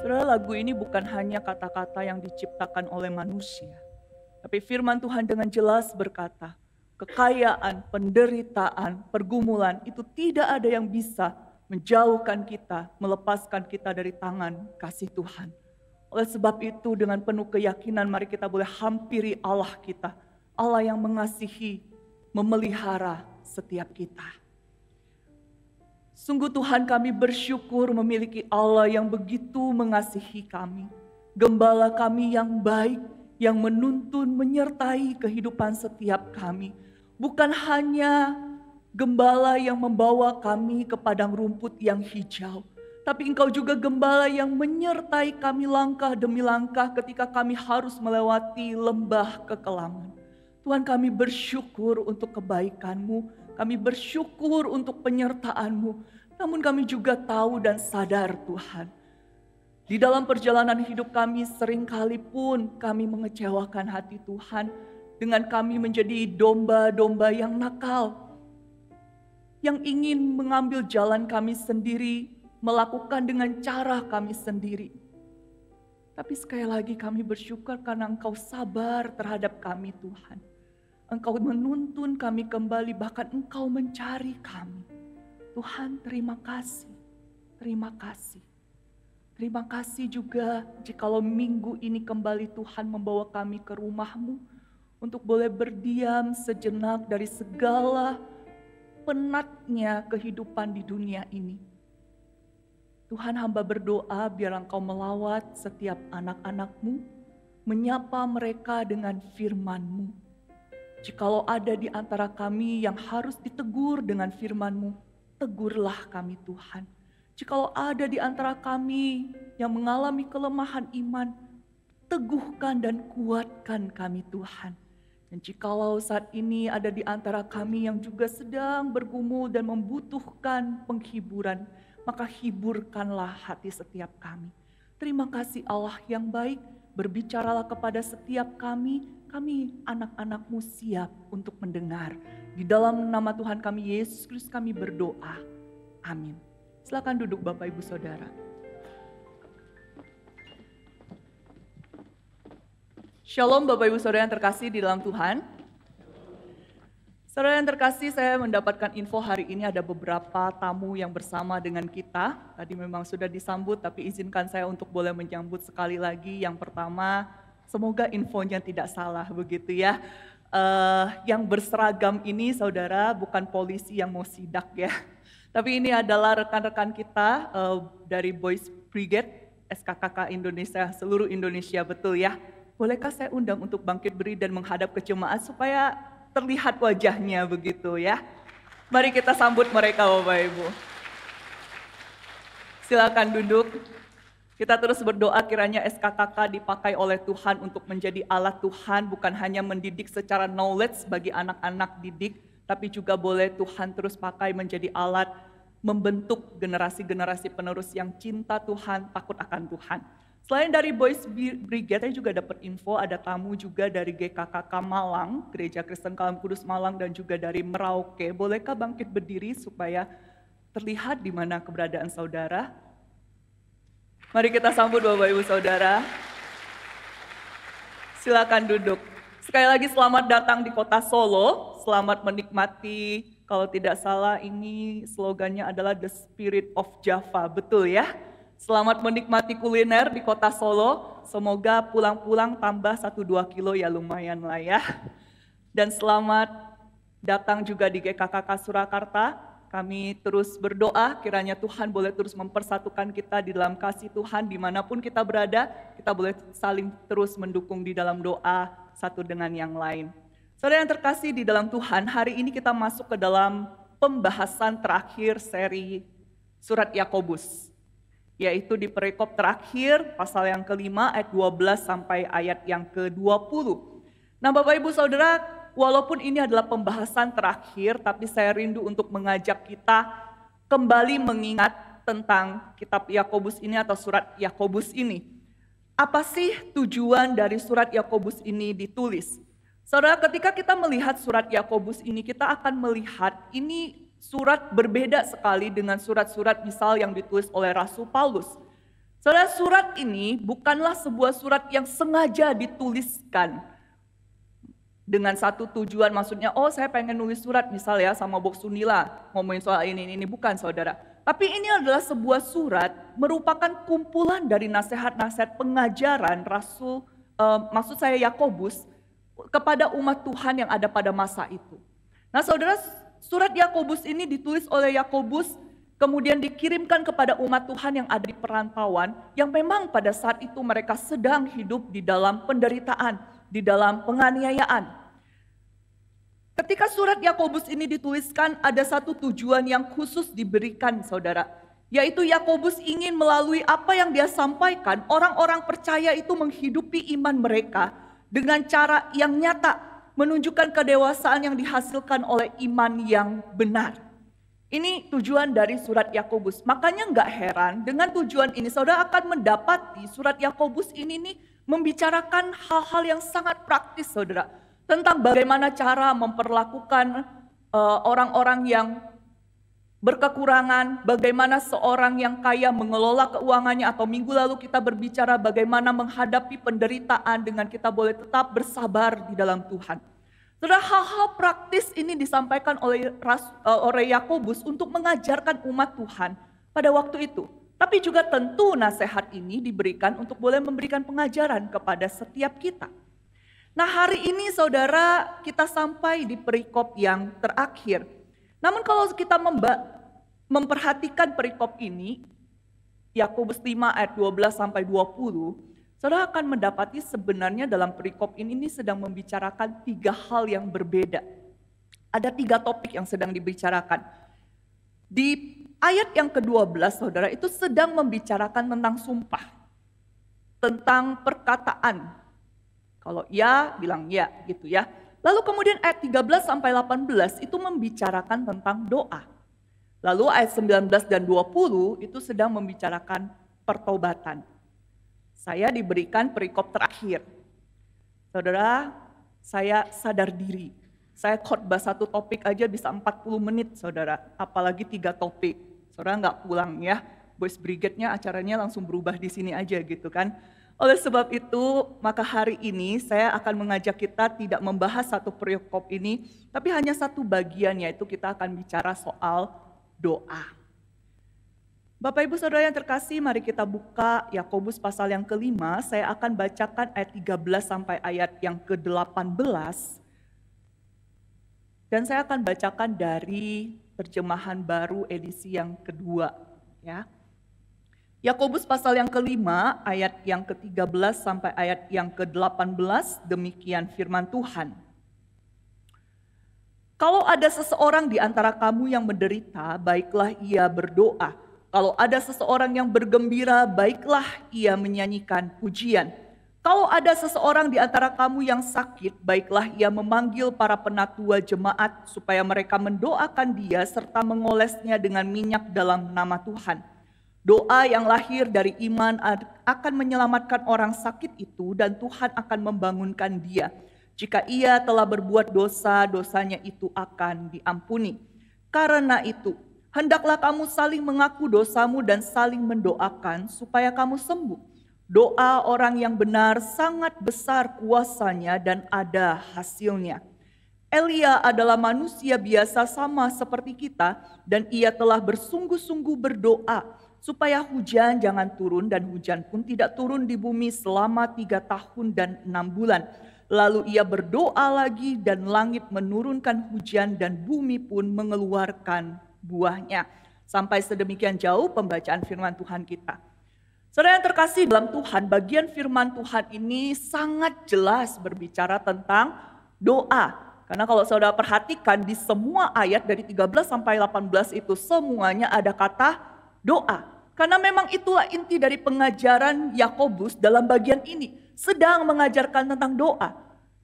Saudara, lagu ini bukan hanya kata-kata yang diciptakan oleh manusia, tapi firman Tuhan dengan jelas berkata, kekayaan, penderitaan, pergumulan itu tidak ada yang bisa menjauhkan kita, melepaskan kita dari tangan kasih Tuhan. Oleh sebab itu dengan penuh keyakinan mari kita boleh hampiri Allah kita, Allah yang mengasihi, memelihara setiap kita. Sungguh Tuhan, kami bersyukur memiliki Allah yang begitu mengasihi kami. Gembala kami yang baik, yang menuntun, menyertai kehidupan setiap kami. Bukan hanya gembala yang membawa kami ke padang rumput yang hijau, tapi Engkau juga gembala yang menyertai kami langkah demi langkah ketika kami harus melewati lembah kekelaman. Tuhan, kami bersyukur untuk kebaikan-Mu. Kami bersyukur untuk penyertaan-Mu, namun kami juga tahu dan sadar Tuhan, di dalam perjalanan hidup kami seringkali pun kami mengecewakan hati Tuhan dengan kami menjadi domba-domba yang nakal, yang ingin mengambil jalan kami sendiri, melakukan dengan cara kami sendiri. Tapi sekali lagi kami bersyukur karena Engkau sabar terhadap kami Tuhan. Engkau menuntun kami kembali, bahkan Engkau mencari kami. Tuhan, terima kasih. Terima kasih. Terima kasih juga jikalau minggu ini kembali Tuhan membawa kami ke rumah-Mu untuk boleh berdiam sejenak dari segala penatnya kehidupan di dunia ini. Tuhan, hamba berdoa biar Engkau melawat setiap anak-anak-Mu, menyapa mereka dengan firman-Mu. Jikalau ada di antara kami yang harus ditegur dengan firman-Mu, tegurlah kami Tuhan. Jikalau ada di antara kami yang mengalami kelemahan iman, teguhkan dan kuatkan kami Tuhan. Dan jikalau saat ini ada di antara kami yang juga sedang bergumul dan membutuhkan penghiburan, maka hiburkanlah hati setiap kami. Terima kasih Allah yang baik, berbicaralah kepada setiap kami anak-anak-Mu siap untuk mendengar. Di dalam nama Tuhan kami Yesus Kristus kami berdoa. Amin. Silakan duduk Bapak Ibu Saudara. Shalom Bapak Ibu Saudara yang terkasih di dalam Tuhan. Saudara yang terkasih, saya mendapatkan info hari ini ada beberapa tamu yang bersama dengan kita. Tadi memang sudah disambut, tapi izinkan saya untuk boleh menyambut sekali lagi. Yang pertama, semoga infonya tidak salah begitu ya. Yang berseragam ini saudara bukan polisi yang mau sidak ya. Tapi ini adalah rekan-rekan kita dari Boys Brigade, SKKK Indonesia, seluruh Indonesia, betul ya. Bolehkah saya undang untuk bangkit berdiri dan menghadap ke jemaat supaya terlihat wajahnya begitu ya. Mari kita sambut mereka Bapak Ibu. Silakan duduk. Kita terus berdoa kiranya SKKK dipakai oleh Tuhan untuk menjadi alat Tuhan, bukan hanya mendidik secara knowledge bagi anak-anak didik, tapi juga boleh Tuhan terus pakai menjadi alat membentuk generasi-generasi penerus yang cinta Tuhan, takut akan Tuhan. Selain dari Boys Brigade, saya juga dapat info ada tamu juga dari GKKK Malang, Gereja Kristen Kalam Kudus Malang, dan juga dari Merauke. Bolehkah bangkit berdiri supaya terlihat di mana keberadaan saudara? Mari kita sambut Bapak Ibu Saudara. Silakan duduk. Sekali lagi selamat datang di kota Solo. Selamat menikmati, kalau tidak salah ini slogannya adalah The Spirit of Java. Betul ya? Selamat menikmati kuliner di kota Solo. Semoga pulang-pulang tambah 1-2 kilo ya lumayan lah ya. Dan selamat datang juga di GKKK Surakarta. Kami terus berdoa kiranya Tuhan boleh terus mempersatukan kita di dalam kasih Tuhan dimanapun kita berada. Kita boleh saling terus mendukung di dalam doa satu dengan yang lain. Saudara yang terkasih di dalam Tuhan, hari ini kita masuk ke dalam pembahasan terakhir seri surat Yakobus. Yaitu di perikop terakhir pasal yang kelima ayat 12 sampai ayat yang ke-20. Nah Bapak Ibu Saudara, walaupun ini adalah pembahasan terakhir, tapi saya rindu untuk mengajak kita kembali mengingat tentang kitab Yakobus ini atau surat Yakobus ini. Apa sih tujuan dari surat Yakobus ini ditulis? Saudara, ketika kita melihat surat Yakobus ini, kita akan melihat ini surat berbeda sekali dengan surat-surat misal yang ditulis oleh Rasul Paulus. Saudara, surat ini bukanlah sebuah surat yang sengaja dituliskan dengan satu tujuan, maksudnya, oh saya pengen nulis surat misal ya sama Bok Sunila ngomongin soal ini, bukan saudara. Tapi ini adalah sebuah surat merupakan kumpulan dari nasihat-nasihat pengajaran Rasul, maksud saya Yakobus, kepada umat Tuhan yang ada pada masa itu. Nah saudara, surat Yakobus ini ditulis oleh Yakobus, kemudian dikirimkan kepada umat Tuhan yang ada di perantauan, yang memang pada saat itu mereka sedang hidup di dalam penderitaan, di dalam penganiayaan. Ketika surat Yakobus ini dituliskan, ada satu tujuan yang khusus diberikan saudara, yaitu Yakobus ingin melalui apa yang dia sampaikan, orang-orang percaya itu menghidupi iman mereka dengan cara yang nyata, menunjukkan kedewasaan yang dihasilkan oleh iman yang benar. Ini tujuan dari surat Yakobus. Makanya nggak heran dengan tujuan ini saudara akan mendapati surat Yakobus ini nih membicarakan hal-hal yang sangat praktis saudara. Tentang bagaimana cara memperlakukan orang-orang yang berkekurangan, bagaimana seorang yang kaya mengelola keuangannya, atau minggu lalu kita berbicara bagaimana menghadapi penderitaan dengan kita boleh tetap bersabar di dalam Tuhan. Saudara, hal-hal praktis ini disampaikan oleh Yakobus untuk mengajarkan umat Tuhan pada waktu itu. Tapi juga tentu nasihat ini diberikan untuk boleh memberikan pengajaran kepada setiap kita. Nah hari ini saudara kita sampai di perikop yang terakhir. Namun kalau kita memperhatikan perikop ini, Yakobus 5 ayat 12 sampai 20, saudara akan mendapati sebenarnya dalam perikop ini sedang membicarakan 3 hal yang berbeda. Ada 3 topik yang sedang dibicarakan. Di ayat yang ke-12 saudara itu sedang membicarakan tentang sumpah. Tentang perkataan. Kalau ya bilang ya gitu ya. Lalu kemudian ayat 13 sampai 18 itu membicarakan tentang doa. Lalu ayat 19 dan 20 itu sedang membicarakan pertobatan. Saya diberikan perikop terakhir. Saudara, saya sadar diri. Saya khotbah satu topik aja bisa 40 menit saudara. Apalagi 3 topik. Saudara nggak pulang ya. Boys Brigade-nya acaranya langsung berubah di sini aja gitu kan. Oleh sebab itu, maka hari ini saya akan mengajak kita tidak membahas satu perikop ini, tapi hanya satu bagian, yaitu kita akan bicara soal doa. Bapak Ibu Saudara yang terkasih, mari kita buka Yakobus pasal yang ke-5. Saya akan bacakan ayat 13 sampai ayat yang ke-18. Dan saya akan bacakan dari terjemahan baru edisi yang kedua. Ya. Yakobus pasal yang ke-5 ayat yang ke-13 sampai ayat yang ke-18, demikian firman Tuhan. Kalau ada seseorang di antara kamu yang menderita, baiklah ia berdoa. Kalau ada seseorang yang bergembira, baiklah ia menyanyikan pujian. Kalau ada seseorang di antara kamu yang sakit, baiklah ia memanggil para penatua jemaat supaya mereka mendoakan dia serta mengolesnya dengan minyak dalam nama Tuhan. Doa yang lahir dari iman akan menyelamatkan orang sakit itu dan Tuhan akan membangunkan dia. Jika ia telah berbuat dosa, dosanya itu akan diampuni. Karena itu, hendaklah kamu saling mengaku dosamu dan saling mendoakan supaya kamu sembuh. Doa orang yang benar sangat besar kuasanya dan ada hasilnya. Elia adalah manusia biasa sama seperti kita dan ia telah bersungguh-sungguh berdoa supaya hujan jangan turun dan hujan pun tidak turun di bumi selama 3 tahun dan 6 bulan. Lalu ia berdoa lagi dan langit menurunkan hujan dan bumi pun mengeluarkan buahnya. Sampai sedemikian jauh pembacaan firman Tuhan kita. Saudara yang terkasih dalam Tuhan, bagian firman Tuhan ini sangat jelas berbicara tentang doa. Karena kalau saudara perhatikan di semua ayat dari 13 sampai 18 itu semuanya ada kata doa. Karena memang itulah inti dari pengajaran Yakobus dalam bagian ini. Sedang mengajarkan tentang doa.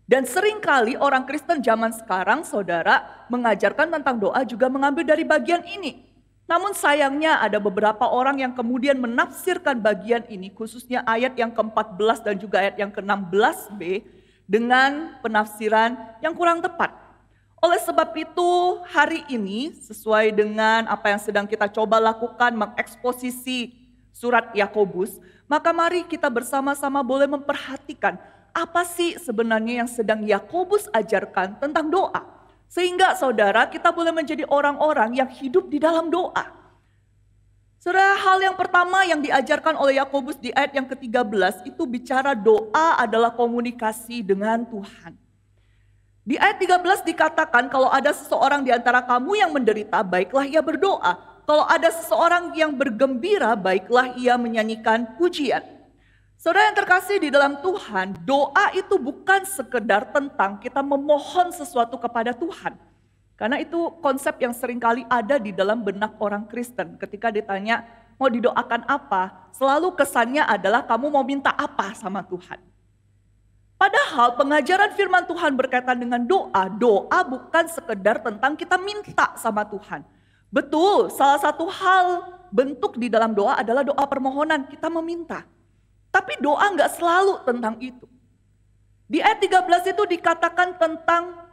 Dan seringkali orang Kristen zaman sekarang saudara mengajarkan tentang doa juga mengambil dari bagian ini. Namun sayangnya ada beberapa orang yang kemudian menafsirkan bagian ini, khususnya ayat yang ke-14 dan juga ayat yang ke-16b dengan penafsiran yang kurang tepat. Oleh sebab itu hari ini sesuai dengan apa yang sedang kita coba lakukan, mengeksposisi surat Yakobus, maka mari kita bersama-sama boleh memperhatikan apa sih sebenarnya yang sedang Yakobus ajarkan tentang doa. Sehingga saudara kita boleh menjadi orang-orang yang hidup di dalam doa. Saudara, hal yang pertama yang diajarkan oleh Yakobus di ayat yang ke-13 itu bicara doa adalah komunikasi dengan Tuhan. Di ayat 13 dikatakan kalau ada seseorang di antara kamu yang menderita, baiklah ia berdoa. Kalau ada seseorang yang bergembira, baiklah ia menyanyikan pujian. Saudara yang terkasih di dalam Tuhan, doa itu bukan sekedar tentang kita memohon sesuatu kepada Tuhan. Karena itu konsep yang seringkali ada di dalam benak orang Kristen. Ketika ditanya mau didoakan apa, selalu kesannya adalah kamu mau minta apa sama Tuhan. Padahal pengajaran firman Tuhan berkaitan dengan doa, doa bukan sekedar tentang kita minta sama Tuhan. Betul, salah satu hal bentuk di dalam doa adalah doa permohonan, kita meminta. Tapi doa nggak selalu tentang itu. Di ayat 13 itu dikatakan tentang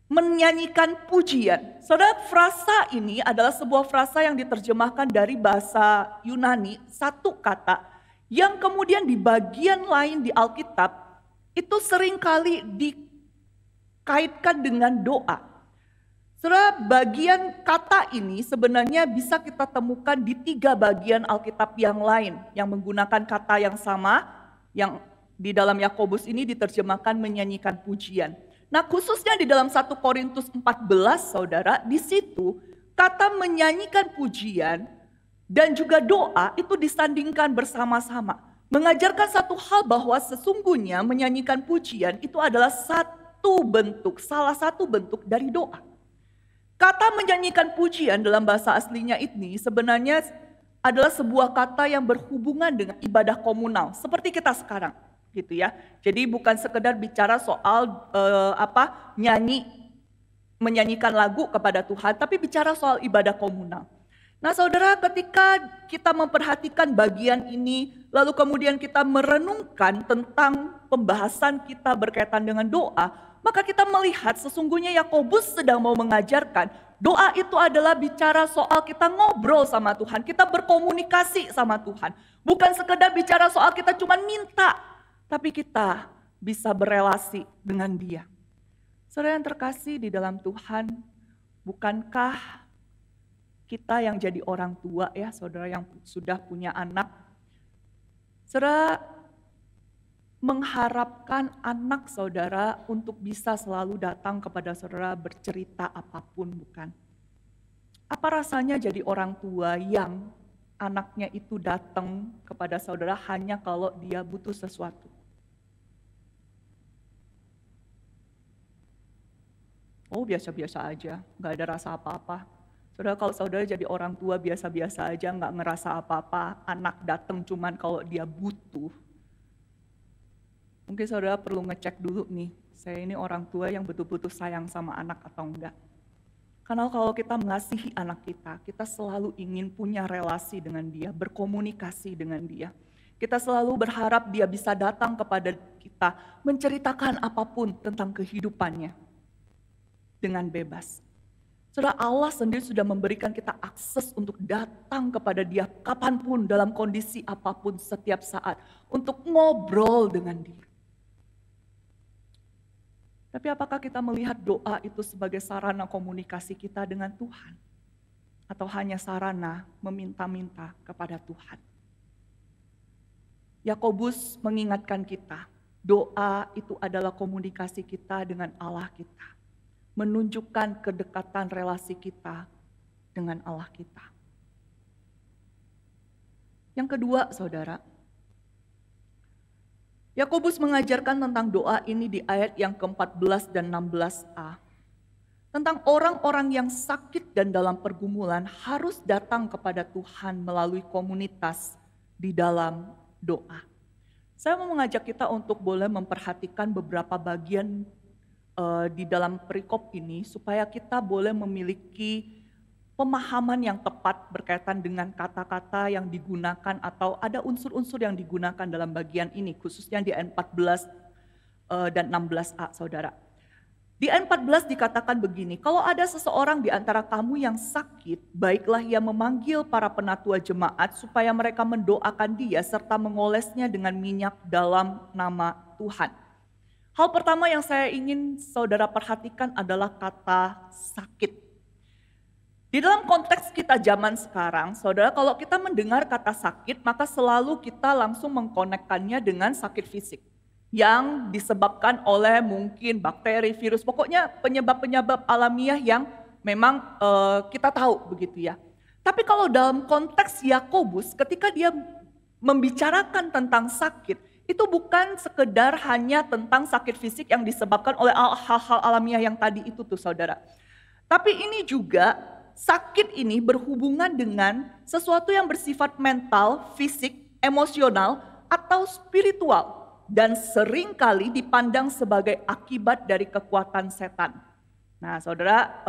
menyanyikan pujian. Saudara, frasa ini adalah sebuah frasa yang diterjemahkan dari bahasa Yunani, satu kata, yang kemudian di bagian lain di Alkitab, itu seringkali dikaitkan dengan doa. Saudara, bagian kata ini sebenarnya bisa kita temukan di 3 bagian Alkitab yang lain, yang menggunakan kata yang sama, yang di dalam Yakobus ini diterjemahkan menyanyikan pujian. Nah, khususnya di dalam 1 Korintus 14, saudara, di situ kata menyanyikan pujian dan juga doa itu disandingkan bersama-sama. Mengajarkan satu hal bahwa sesungguhnya menyanyikan pujian itu adalah salah satu bentuk dari doa. Kata menyanyikan pujian dalam bahasa aslinya ini sebenarnya adalah sebuah kata yang berhubungan dengan ibadah komunal, seperti kita sekarang. Gitu ya. Jadi bukan sekedar bicara soal menyanyikan lagu kepada Tuhan, tapi bicara soal ibadah komunal. Nah, saudara, ketika kita memperhatikan bagian ini, lalu kemudian kita merenungkan tentang pembahasan kita berkaitan dengan doa, maka kita melihat sesungguhnya Yakobus sedang mau mengajarkan doa itu adalah bicara soal kita ngobrol sama Tuhan, kita berkomunikasi sama Tuhan. Bukan sekedar bicara soal kita cuma minta, tapi kita bisa berelasi dengan Dia. Saudara yang terkasih di dalam Tuhan, bukankah kita yang jadi orang tua ya, saudara yang sudah punya anak, saudara mengharapkan anak saudara untuk bisa selalu datang kepada saudara bercerita apapun, bukan? Apa rasanya jadi orang tua yang anaknya itu datang kepada saudara hanya kalau dia butuh sesuatu? Oh, biasa-biasa aja, gak ada rasa apa-apa. Saudara, kalau saudara jadi orang tua biasa-biasa aja, gak ngerasa apa-apa, anak datang cuman kalau dia butuh. Mungkin saudara perlu ngecek dulu nih, saya ini orang tua yang betul-betul sayang sama anak atau enggak. Karena kalau kita mengasihi anak kita selalu ingin punya relasi dengan dia, berkomunikasi dengan dia. Kita selalu berharap dia bisa datang kepada kita, menceritakan apapun tentang kehidupannya dengan bebas. Saudara, Allah sendiri sudah memberikan kita akses untuk datang kepada Dia kapanpun, dalam kondisi apapun, setiap saat, untuk ngobrol dengan Dia. Tapi apakah kita melihat doa itu sebagai sarana komunikasi kita dengan Tuhan? Atau hanya sarana meminta-minta kepada Tuhan? Yakobus mengingatkan kita, doa itu adalah komunikasi kita dengan Allah kita. Menunjukkan kedekatan relasi kita dengan Allah kita. Yang kedua, saudara, Yakobus mengajarkan tentang doa ini di ayat yang ke-14 dan 16a. Tentang orang-orang yang sakit dan dalam pergumulan harus datang kepada Tuhan melalui komunitas di dalam doa. Saya mau mengajak kita untuk boleh memperhatikan beberapa bagian di dalam perikop ini supaya kita boleh memiliki pemahaman yang tepat berkaitan dengan kata-kata yang digunakan atau ada unsur-unsur yang digunakan dalam bagian ini, khususnya di ayat 14 dan 16a, saudara. Di ayat 14 dikatakan begini, kalau ada seseorang di antara kamu yang sakit, baiklah ia memanggil para penatua jemaat supaya mereka mendoakan dia serta mengolesnya dengan minyak dalam nama Tuhan. Hal pertama yang saya ingin saudara perhatikan adalah kata sakit. Di dalam konteks kita zaman sekarang, saudara, kalau kita mendengar kata sakit, maka selalu kita langsung mengkonekkannya dengan sakit fisik yang disebabkan oleh mungkin bakteri, virus, pokoknya penyebab-penyebab alamiah yang memang kita tahu begitu ya. Tapi kalau dalam konteks Yakobus, ketika dia membicarakan tentang sakit, itu bukan sekedar hanya tentang sakit fisik yang disebabkan oleh hal-hal alamiah yang tadi itu tuh saudara. Tapi ini juga sakit ini berhubungan dengan sesuatu yang bersifat mental, fisik, emosional, atau spiritual. Dan seringkali dipandang sebagai akibat dari kekuatan setan. Nah saudara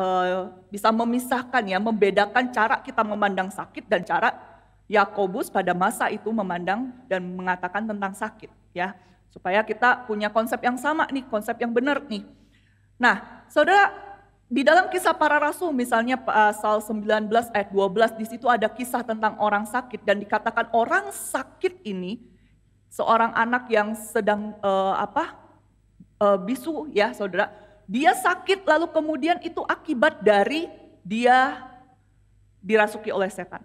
bisa memisahkan ya, membedakan cara kita memandang sakit dan cara Yakobus pada masa itu memandang dan mengatakan tentang sakit ya. Supaya kita punya konsep yang sama nih, konsep yang benar nih. Nah saudara, di dalam Kisah Para Rasul misalnya pasal 19 ayat 12 di situ ada kisah tentang orang sakit dan dikatakan orang sakit ini seorang anak yang sedang bisu ya saudara, dia sakit lalu kemudian itu akibat dari dia dirasuki oleh setan.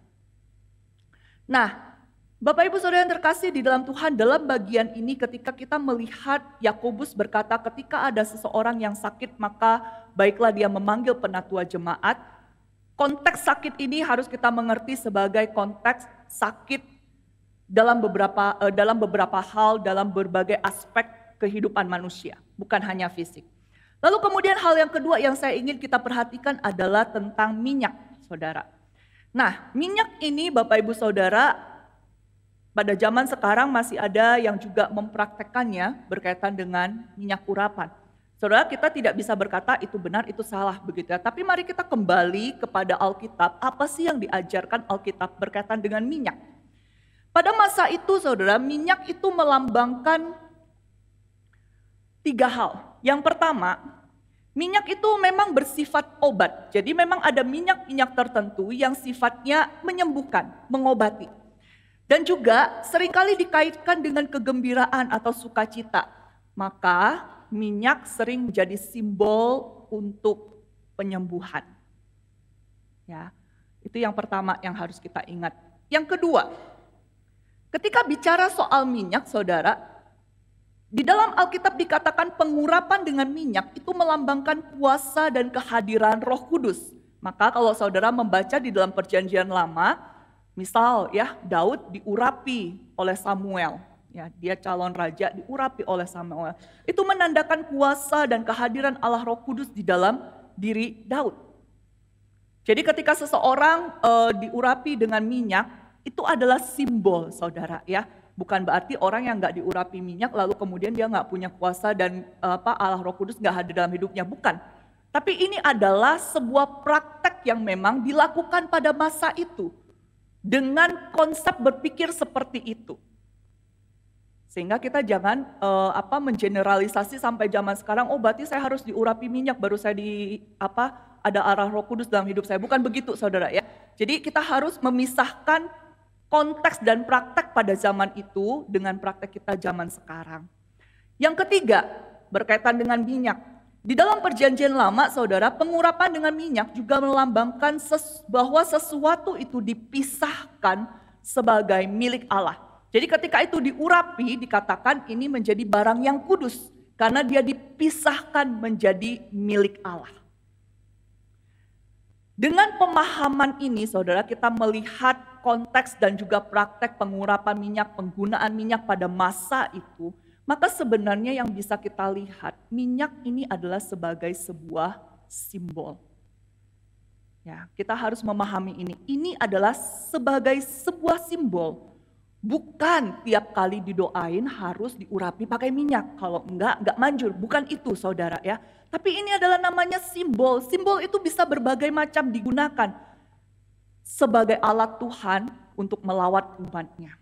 Nah, Bapak Ibu Saudara yang terkasih di dalam Tuhan, dalam bagian ini ketika kita melihat Yakobus berkata ketika ada seseorang yang sakit maka baiklah dia memanggil penatua jemaat. Konteks sakit ini harus kita mengerti sebagai konteks sakit dalam beberapa hal, dalam berbagai aspek kehidupan manusia, bukan hanya fisik. Lalu kemudian hal yang kedua yang saya ingin kita perhatikan adalah tentang minyak, saudara. Nah, minyak ini Bapak Ibu Saudara, pada zaman sekarang masih ada yang juga mempraktekannya berkaitan dengan minyak urapan. Saudara, kita tidak bisa berkata itu benar, itu salah begitu ya. Tapi mari kita kembali kepada Alkitab, apa sih yang diajarkan Alkitab berkaitan dengan minyak? Pada masa itu saudara, minyak itu melambangkan 3 hal. Yang pertama, minyak itu memang bersifat obat. Jadi memang ada minyak-minyak tertentu yang sifatnya menyembuhkan, mengobati. Dan juga seringkali dikaitkan dengan kegembiraan atau sukacita. Maka minyak sering menjadi simbol untuk penyembuhan. Ya, itu yang pertama yang harus kita ingat. Yang kedua, ketika bicara soal minyak, saudara, di dalam Alkitab dikatakan pengurapan dengan minyak itu melambangkan kuasa dan kehadiran Roh Kudus. Maka kalau saudara membaca di dalam Perjanjian Lama, misal ya Daud diurapi oleh Samuel, ya dia calon raja diurapi oleh Samuel. Itu menandakan kuasa dan kehadiran Allah Roh Kudus di dalam diri Daud. Jadi ketika seseorang diurapi dengan minyak, itu adalah simbol saudara ya. Bukan berarti orang yang gak diurapi minyak lalu kemudian dia gak punya kuasa dan Allah Roh Kudus gak hadir dalam hidupnya, bukan. Tapi ini adalah sebuah praktek yang memang dilakukan pada masa itu. Dengan konsep berpikir seperti itu. Sehingga kita jangan mengeneralisasi sampai zaman sekarang, oh berarti saya harus diurapi minyak baru saya ada arah Roh Kudus dalam hidup saya. Bukan begitu saudara ya. Jadi kita harus memisahkan konteks dan praktek pada zaman itu dengan praktek kita zaman sekarang. Yang ketiga, berkaitan dengan minyak. Di dalam Perjanjian Lama, saudara, pengurapan dengan minyak juga melambangkan bahwa sesuatu itu dipisahkan sebagai milik Allah. Jadi ketika itu diurapi, dikatakan ini menjadi barang yang kudus. Karena dia dipisahkan menjadi milik Allah. Dengan pemahaman ini, saudara, kita melihat konteks dan juga praktek pengurapan minyak, penggunaan minyak pada masa itu, maka sebenarnya yang bisa kita lihat, minyak ini adalah sebagai sebuah simbol. Ya, kita harus memahami ini. Ini adalah sebagai sebuah simbol. Bukan tiap kali didoain harus diurapi pakai minyak. Kalau enggak manjur. Bukan itu, saudara ya. Tapi ini adalah namanya simbol. Simbol itu bisa berbagai macam digunakan sebagai alat Tuhan untuk melawat umatnya.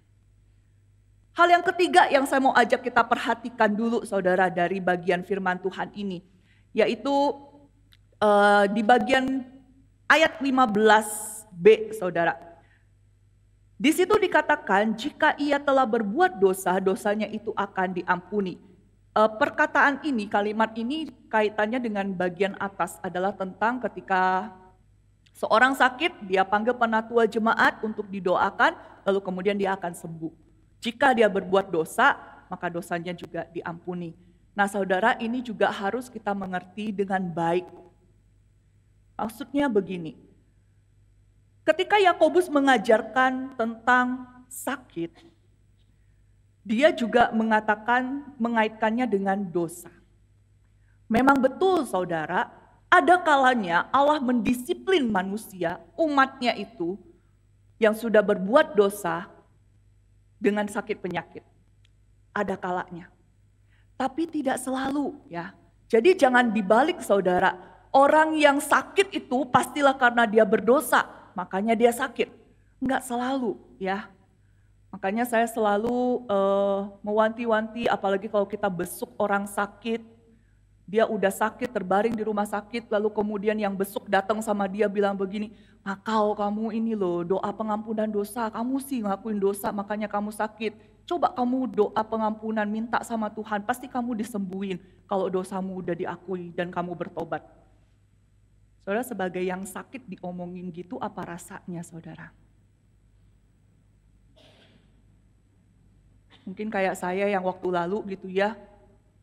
Hal yang ketiga yang saya mau ajak kita perhatikan dulu saudara dari bagian firman Tuhan ini. yaitu di bagian ayat 15b, saudara. Di situ dikatakan jika ia telah berbuat dosa, dosanya itu akan diampuni. Perkataan ini, kalimat ini kaitannya dengan bagian atas adalah tentang ketika seorang sakit, dia panggil penatua jemaat untuk didoakan, lalu kemudian dia akan sembuh. Jika dia berbuat dosa, maka dosanya juga diampuni. Nah saudara, ini juga harus kita mengerti dengan baik. Maksudnya begini, ketika Yakobus mengajarkan tentang sakit, dia juga mengaitkannya dengan dosa. Memang betul saudara, ada kalanya Allah mendisiplin manusia, umatnya itu yang sudah berbuat dosa dengan sakit penyakit. Ada kalanya. Tapi tidak selalu ya. Jadi jangan dibalik saudara. Orang yang sakit itu pastilah karena dia berdosa, makanya dia sakit. Enggak selalu ya. Makanya saya selalu mewanti-wanti, apalagi kalau kita besuk orang sakit, dia udah sakit, terbaring di rumah sakit, lalu kemudian yang besuk datang sama dia bilang begini, "Makau kamu ini loh, doa pengampunan dosa, kamu sih ngakuin dosa makanya kamu sakit. Coba kamu doa pengampunan, minta sama Tuhan, pasti kamu disembuhin kalau dosamu udah diakui dan kamu bertobat." Saudara, sebagai yang sakit diomongin gitu, apa rasanya saudara? Mungkin kayak saya yang waktu lalu gitu ya,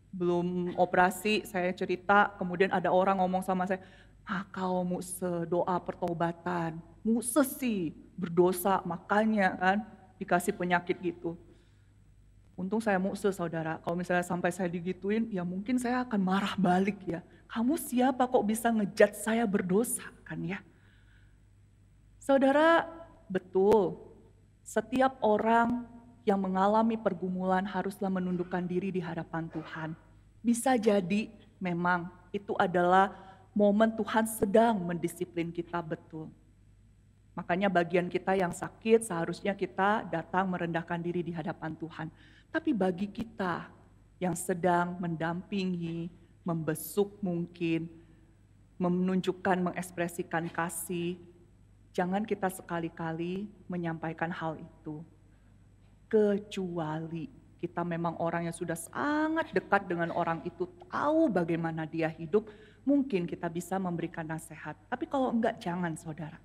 belum operasi, saya cerita, kemudian ada orang ngomong sama saya, kau muse doa pertobatan, muse sih berdosa, makanya kan dikasih penyakit gitu. Untung saya muse saudara, kalau misalnya sampai saya digituin, ya mungkin saya akan marah balik ya. Kamu siapa kok bisa ngejudge saya berdosa kan ya? Saudara, betul, setiap orang yang mengalami pergumulan haruslah menundukkan diri di hadapan Tuhan. Bisa jadi memang itu adalah momen Tuhan sedang mendisiplin kita betul. Makanya bagian kita yang sakit seharusnya kita datang merendahkan diri di hadapan Tuhan. Tapi bagi kita yang sedang mendampingi, membesuk mungkin, menunjukkan, mengekspresikan kasih, jangan kita sekali-kali menyampaikan hal itu. Kecuali kita memang orang yang sudah sangat dekat dengan orang itu, tahu bagaimana dia hidup, mungkin kita bisa memberikan nasihat. Tapi kalau enggak, jangan saudara.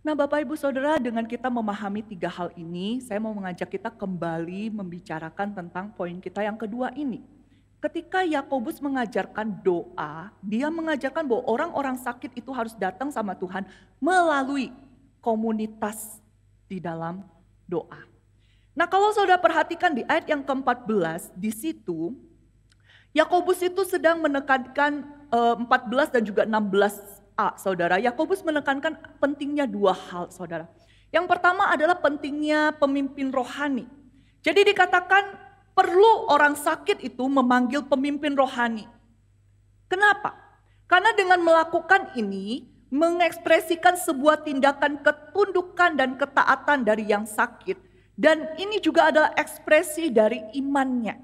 Nah Bapak Ibu Saudara, dengan kita memahami 3 hal ini, saya mau mengajak kita kembali membicarakan tentang poin kita yang kedua ini. Ketika Yakobus mengajarkan doa, dia mengajarkan bahwa orang-orang sakit itu harus datang sama Tuhan melalui komunitas di dalam doa. Nah kalau saudara perhatikan di ayat yang ke-14, di situ Yakobus itu sedang menekankan 14 dan juga 16a saudara. Yakobus menekankan pentingnya 2 hal saudara. Yang pertama adalah pentingnya pemimpin rohani. Jadi dikatakan perlu orang sakit itu memanggil pemimpin rohani. Kenapa? Karena dengan melakukan ini, mengekspresikan sebuah tindakan ketundukan dan ketaatan dari yang sakit. Dan ini juga adalah ekspresi dari imannya.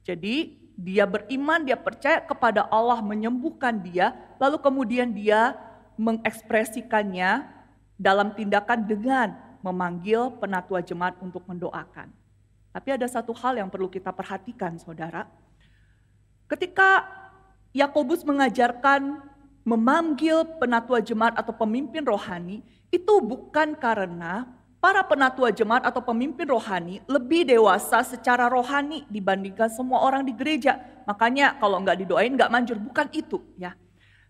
Jadi dia beriman, dia percaya kepada Allah menyembuhkan dia, lalu kemudian dia mengekspresikannya dalam tindakan dengan memanggil penatua jemaat untuk mendoakan. Tapi ada satu hal yang perlu kita perhatikan saudara. Ketika Yakobus mengajarkan memanggil penatua jemaat atau pemimpin rohani, itu bukan karena para penatua jemaat atau pemimpin rohani lebih dewasa secara rohani dibandingkan semua orang di gereja. Makanya kalau nggak didoain nggak manjur, bukan itu ya.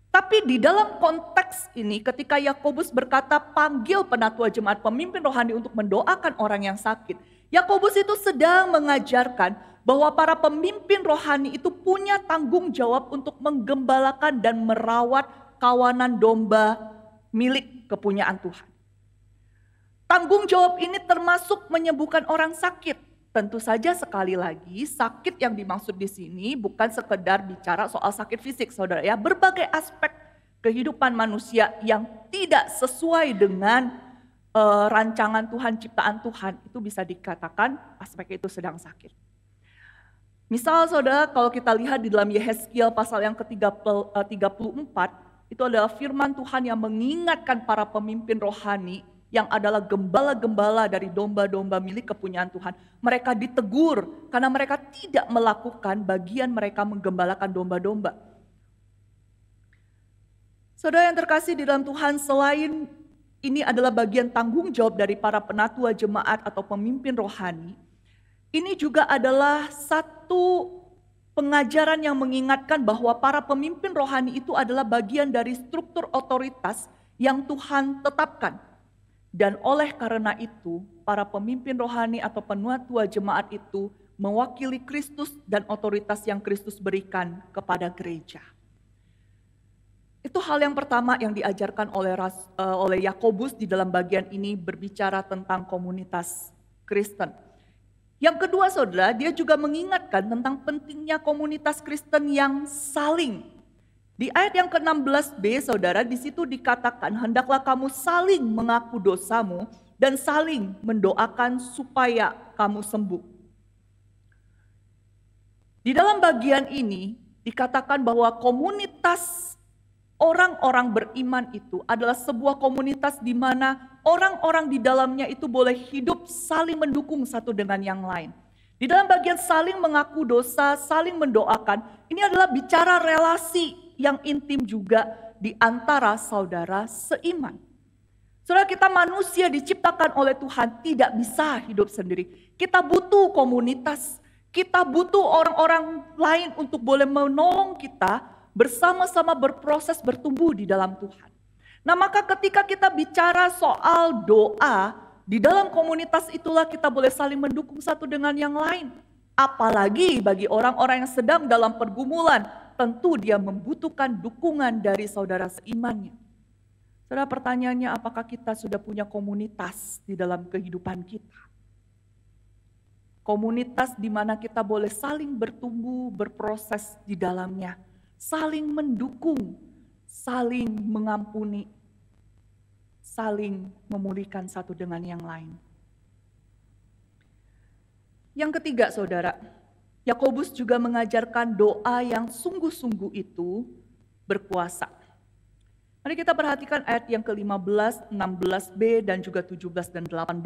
Tapi di dalam konteks ini ketika Yakobus berkata panggil penatua jemaat pemimpin rohani untuk mendoakan orang yang sakit, Yakobus itu sedang mengajarkan bahwa para pemimpin rohani itu punya tanggung jawab untuk menggembalakan dan merawat kawanan domba milik kepunyaan Tuhan. Tanggung jawab ini termasuk menyembuhkan orang sakit. Tentu saja sekali lagi sakit yang dimaksud di sini bukan sekedar bicara soal sakit fisik saudara ya. Berbagai aspek kehidupan manusia yang tidak sesuai dengan rancangan Tuhan, ciptaan Tuhan, itu bisa dikatakan aspek itu sedang sakit. Misal saudara, kalau kita lihat di dalam Yehezkiel pasal yang ke-34, itu adalah firman Tuhan yang mengingatkan para pemimpin rohani yang adalah gembala-gembala dari domba-domba milik kepunyaan Tuhan. Mereka ditegur karena mereka tidak melakukan bagian mereka menggembalakan domba-domba. Saudara yang terkasih di dalam Tuhan, selain ini adalah bagian tanggung jawab dari para penatua jemaat atau pemimpin rohani, ini juga adalah satu pengajaran yang mengingatkan bahwa para pemimpin rohani itu adalah bagian dari struktur otoritas yang Tuhan tetapkan. Dan oleh karena itu, para pemimpin rohani atau penatua jemaat itu mewakili Kristus dan otoritas yang Kristus berikan kepada gereja. Itu hal yang pertama yang diajarkan oleh Yakobus di dalam bagian ini, berbicara tentang komunitas Kristen. Yang kedua saudara, dia juga mengingatkan tentang pentingnya komunitas Kristen yang saling. Di ayat yang ke-16b saudara, di situ dikatakan hendaklah kamu saling mengaku dosamu dan saling mendoakan supaya kamu sembuh. Di dalam bagian ini dikatakan bahwa komunitas orang-orang beriman itu adalah sebuah komunitas di mana orang-orang di dalamnya itu boleh hidup saling mendukung satu dengan yang lain. Di dalam bagian saling mengaku dosa, saling mendoakan, ini adalah bicara relasi yang intim juga di antara saudara seiman. Saudara, kita manusia diciptakan oleh Tuhan tidak bisa hidup sendiri. Kita butuh komunitas, kita butuh orang-orang lain untuk boleh menolong kita bersama-sama berproses bertumbuh di dalam Tuhan. Nah, maka ketika kita bicara soal doa, di dalam komunitas itulah kita boleh saling mendukung satu dengan yang lain. Apalagi bagi orang-orang yang sedang dalam pergumulan, tentu dia membutuhkan dukungan dari saudara seimannya. Saudara, pertanyaannya, apakah kita sudah punya komunitas di dalam kehidupan kita? Komunitas di mana kita boleh saling bertumbuh, berproses di dalamnya. Saling mendukung, saling mengampuni, saling memulihkan satu dengan yang lain. Yang ketiga saudara, Yakobus juga mengajarkan doa yang sungguh-sungguh itu berkuasa. Mari kita perhatikan ayat yang ke-15, 16b dan juga 17 dan 18.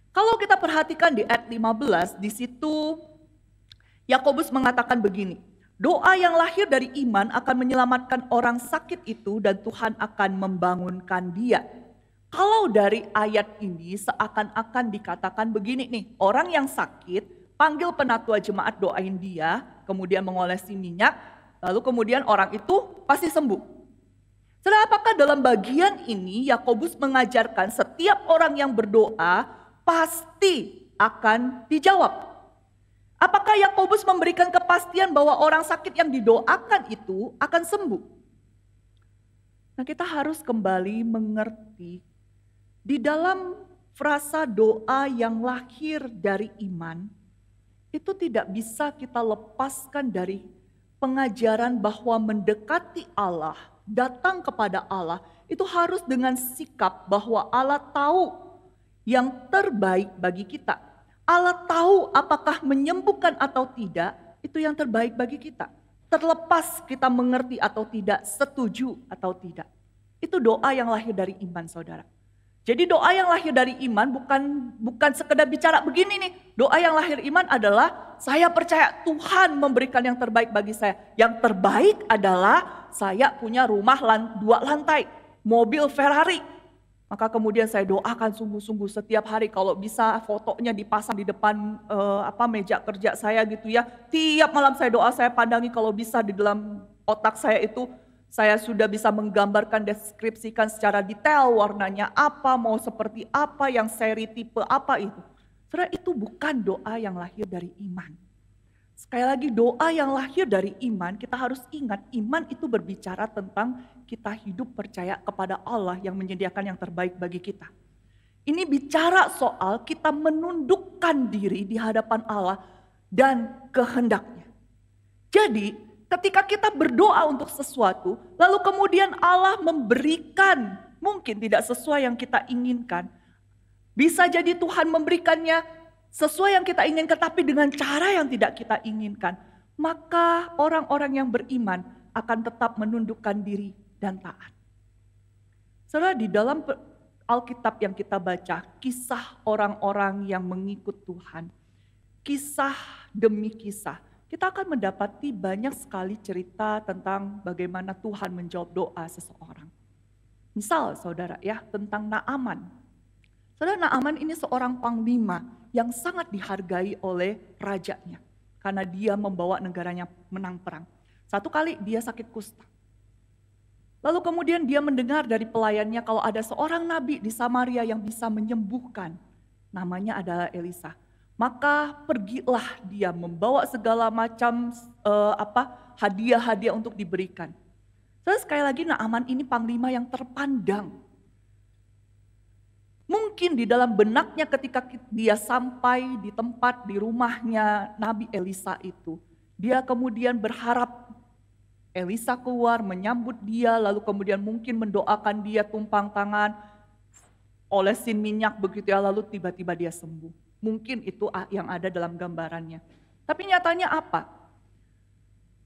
Kalau kita perhatikan di ayat 15, di situ Yakobus mengatakan begini, doa yang lahir dari iman akan menyelamatkan orang sakit itu dan Tuhan akan membangunkan dia. Kalau dari ayat ini seakan-akan dikatakan begini nih, orang yang sakit panggil penatua jemaat doain dia, kemudian mengolesi minyak, lalu kemudian orang itu pasti sembuh. Saudara, apakah dalam bagian ini Yakobus mengajarkan setiap orang yang berdoa pasti akan dijawab? Apakah Yakobus memberikan kepastian bahwa orang sakit yang didoakan itu akan sembuh? Nah, kita harus kembali mengerti di dalam frasa doa yang lahir dari iman, itu tidak bisa kita lepaskan dari pengajaran bahwa mendekati Allah, datang kepada Allah, itu harus dengan sikap bahwa Allah tahu yang terbaik bagi kita. Allah tahu apakah menyembuhkan atau tidak, itu yang terbaik bagi kita. Terlepas kita mengerti atau tidak, setuju atau tidak. Itu doa yang lahir dari iman saudara. Jadi doa yang lahir dari iman bukan sekedar bicara begini nih. Doa yang lahir iman adalah saya percaya Tuhan memberikan yang terbaik bagi saya. Yang terbaik adalah saya punya rumah 2 lantai, mobil Ferrari. Maka kemudian saya doakan sungguh-sungguh setiap hari kalau bisa fotonya dipasang di depan meja kerja saya gitu ya. Tiap malam saya doa, saya pandangi kalau bisa di dalam otak saya itu saya sudah bisa menggambarkan, deskripsikan secara detail warnanya apa, mau seperti apa, yang seri tipe apa itu. Saudara, itu bukan doa yang lahir dari iman. Sekali lagi, doa yang lahir dari iman, kita harus ingat iman itu berbicara tentang kita hidup percaya kepada Allah yang menyediakan yang terbaik bagi kita. Ini bicara soal kita menundukkan diri di hadapan Allah dan kehendaknya. Jadi, ketika kita berdoa untuk sesuatu, lalu kemudian Allah memberikan, mungkin tidak sesuai yang kita inginkan. Bisa jadi Tuhan memberikannya sesuai yang kita inginkan tapi dengan cara yang tidak kita inginkan, maka orang-orang yang beriman akan tetap menundukkan diri dan taat. Saudara, di dalam Alkitab yang kita baca, kisah orang-orang yang mengikut Tuhan, kisah demi kisah, kita akan mendapati banyak sekali cerita tentang bagaimana Tuhan menjawab doa seseorang. Misal saudara ya, tentang Naaman. Saudara, Naaman ini seorang panglima yang sangat dihargai oleh rajanya. Karena dia membawa negaranya menang perang. Satu kali dia sakit kusta. Lalu kemudian dia mendengar dari pelayannya kalau ada seorang nabi di Samaria yang bisa menyembuhkan. Namanya adalah Elisa. Maka pergilah dia membawa segala macam hadiah-hadiah untuk diberikan. Terus sekali lagi Naaman ini panglima yang terpandang. Mungkin di dalam benaknya ketika dia sampai di tempat di rumahnya Nabi Elisa itu, dia kemudian berharap Elisa keluar menyambut dia, lalu kemudian mungkin mendoakan dia tumpang tangan, olesin minyak begitu ya, lalu tiba-tiba dia sembuh. Mungkin itu yang ada dalam gambarannya. Tapi nyatanya apa?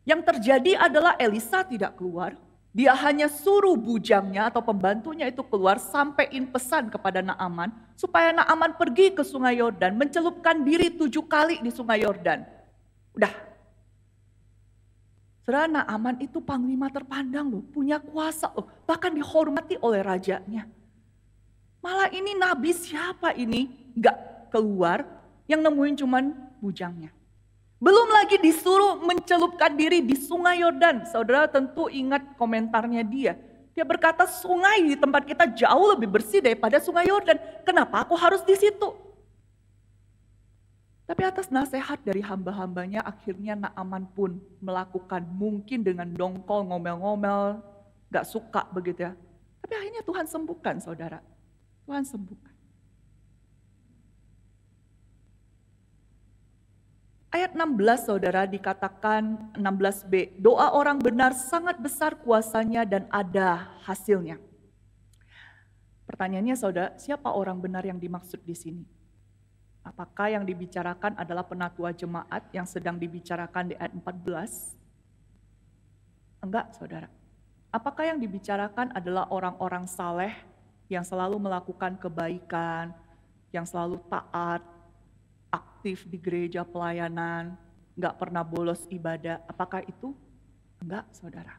Yang terjadi adalah Elisa tidak keluar. Dia hanya suruh bujangnya atau pembantunya itu keluar, sampein pesan kepada Naaman supaya Naaman pergi ke Sungai Yordan, mencelupkan diri 7 kali di Sungai Yordan. Udah. Saudara, Naaman itu panglima terpandang loh, punya kuasa loh, bahkan dihormati oleh rajanya. Malah ini nabi siapa ini? Gak keluar, yang nemuin cuman bujangnya. Belum lagi disuruh mencelupkan diri di Sungai Yordan. Saudara tentu ingat komentarnya dia. Dia berkata, sungai di tempat kita jauh lebih bersih daripada Sungai Yordan. Kenapa aku harus di situ? Tapi atas nasihat dari hamba-hambanya, akhirnya Naaman pun melakukan, mungkin dengan dongkol, ngomel-ngomel, gak suka begitu ya. Tapi akhirnya Tuhan sembuhkan saudara. Tuhan sembuhkan. Ayat 16 saudara dikatakan 16b, doa orang benar sangat besar kuasanya dan ada hasilnya. Pertanyaannya saudara, siapa orang benar yang dimaksud di sini? Apakah yang dibicarakan adalah penatua jemaat yang sedang dibicarakan di ayat 14? Enggak saudara. Apakah yang dibicarakan adalah orang-orang saleh yang selalu melakukan kebaikan, yang selalu taat, aktif di gereja pelayanan, nggak pernah bolos ibadah. Apakah itu? Enggak, saudara.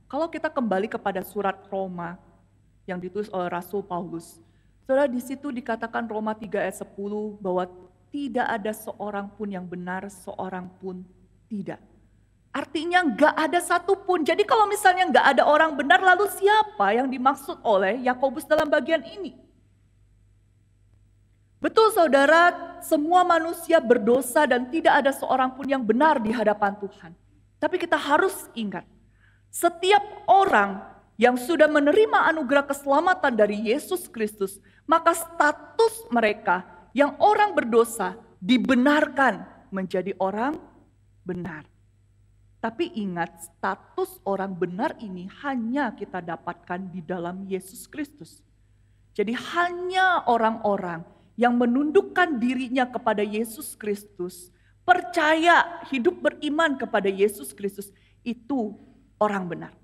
Kalau kita kembali kepada surat Roma yang ditulis oleh Rasul Paulus, saudara, di situ dikatakan Roma 3 ayat 10 bahwa tidak ada seorang pun yang benar, seorang pun tidak. Artinya nggak ada satupun. Jadi kalau misalnya nggak ada orang benar, lalu siapa yang dimaksud oleh Yakobus dalam bagian ini? Betul saudara, semua manusia berdosa dan tidak ada seorang pun yang benar di hadapan Tuhan. Tapi kita harus ingat, setiap orang yang sudah menerima anugerah keselamatan dari Yesus Kristus, maka status mereka yang orang berdosa dibenarkan menjadi orang benar. Tapi ingat, status orang benar ini hanya kita dapatkan di dalam Yesus Kristus. Jadi hanya orang-orang yang menundukkan dirinya kepada Yesus Kristus, percaya, hidup beriman kepada Yesus Kristus, itu orang benar.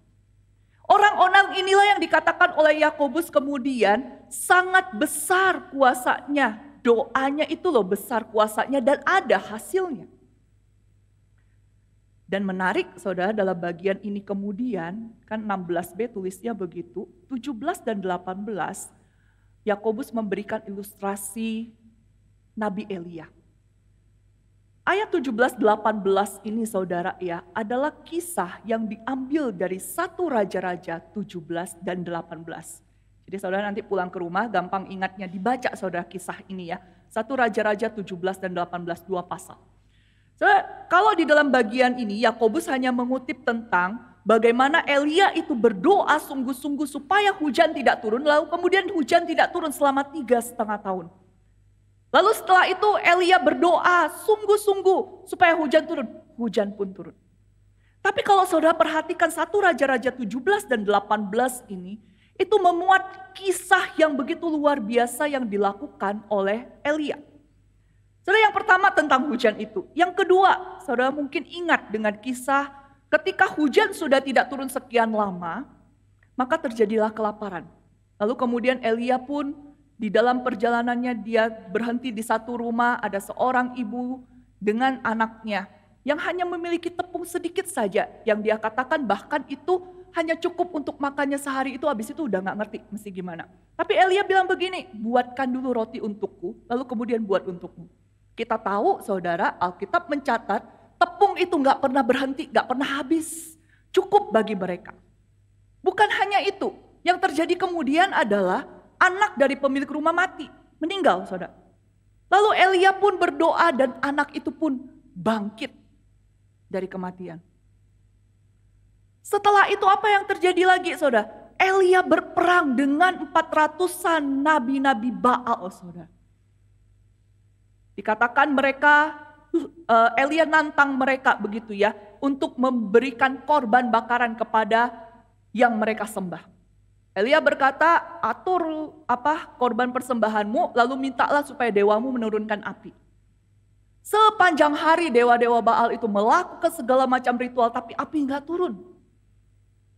Orang-orang inilah yang dikatakan oleh Yakobus kemudian sangat besar kuasanya, doanya itu loh besar kuasanya dan ada hasilnya. Dan menarik saudara, dalam bagian ini kemudian, kan 16b tulisnya begitu, 17 dan 18, Yakobus memberikan ilustrasi Nabi Elia. Ayat 17-18 ini saudara ya, adalah kisah yang diambil dari 1 Raja-Raja 17 dan 18. Jadi saudara nanti pulang ke rumah gampang ingatnya, dibaca saudara kisah ini ya. 1 Raja-Raja 17 dan 18, 2 pasal. Saudara, kalau di dalam bagian ini Yakobus hanya mengutip tentang bagaimana Elia itu berdoa sungguh-sungguh supaya hujan tidak turun, lalu kemudian hujan tidak turun selama 3,5 tahun. Lalu setelah itu Elia berdoa sungguh-sungguh supaya hujan turun, hujan pun turun. Tapi kalau saudara perhatikan 1 Raja-Raja 17 dan 18 ini, itu memuat kisah yang begitu luar biasa yang dilakukan oleh Elia. Saudara, yang pertama tentang hujan itu. Yang kedua, saudara mungkin ingat dengan kisah ketika hujan sudah tidak turun sekian lama, maka terjadilah kelaparan. Lalu kemudian Elia pun di dalam perjalanannya dia berhenti di satu rumah, ada seorang ibu dengan anaknya yang hanya memiliki tepung sedikit saja, yang dia katakan bahkan itu hanya cukup untuk makannya sehari itu, habis itu udah gak ngerti mesti gimana. Tapi Elia bilang begini, buatkan dulu roti untukku, lalu kemudian buat untukmu. Kita tahu saudara, Alkitab mencatat tepung itu gak pernah berhenti, gak pernah habis. Cukup bagi mereka. Bukan hanya itu, yang terjadi kemudian adalah anak dari pemilik rumah mati, meninggal saudara. Lalu Elia pun berdoa dan anak itu pun bangkit dari kematian. Setelah itu apa yang terjadi lagi saudara? Elia berperang dengan 400-an nabi-nabi Baal saudara. Dikatakan mereka, Elia nantang mereka begitu ya, untuk memberikan korban bakaran kepada yang mereka sembah. Elia berkata, atur korban persembahanmu, lalu mintalah supaya dewamu menurunkan api. Sepanjang hari dewa-dewa Baal itu melakukan segala macam ritual, tapi api enggak turun.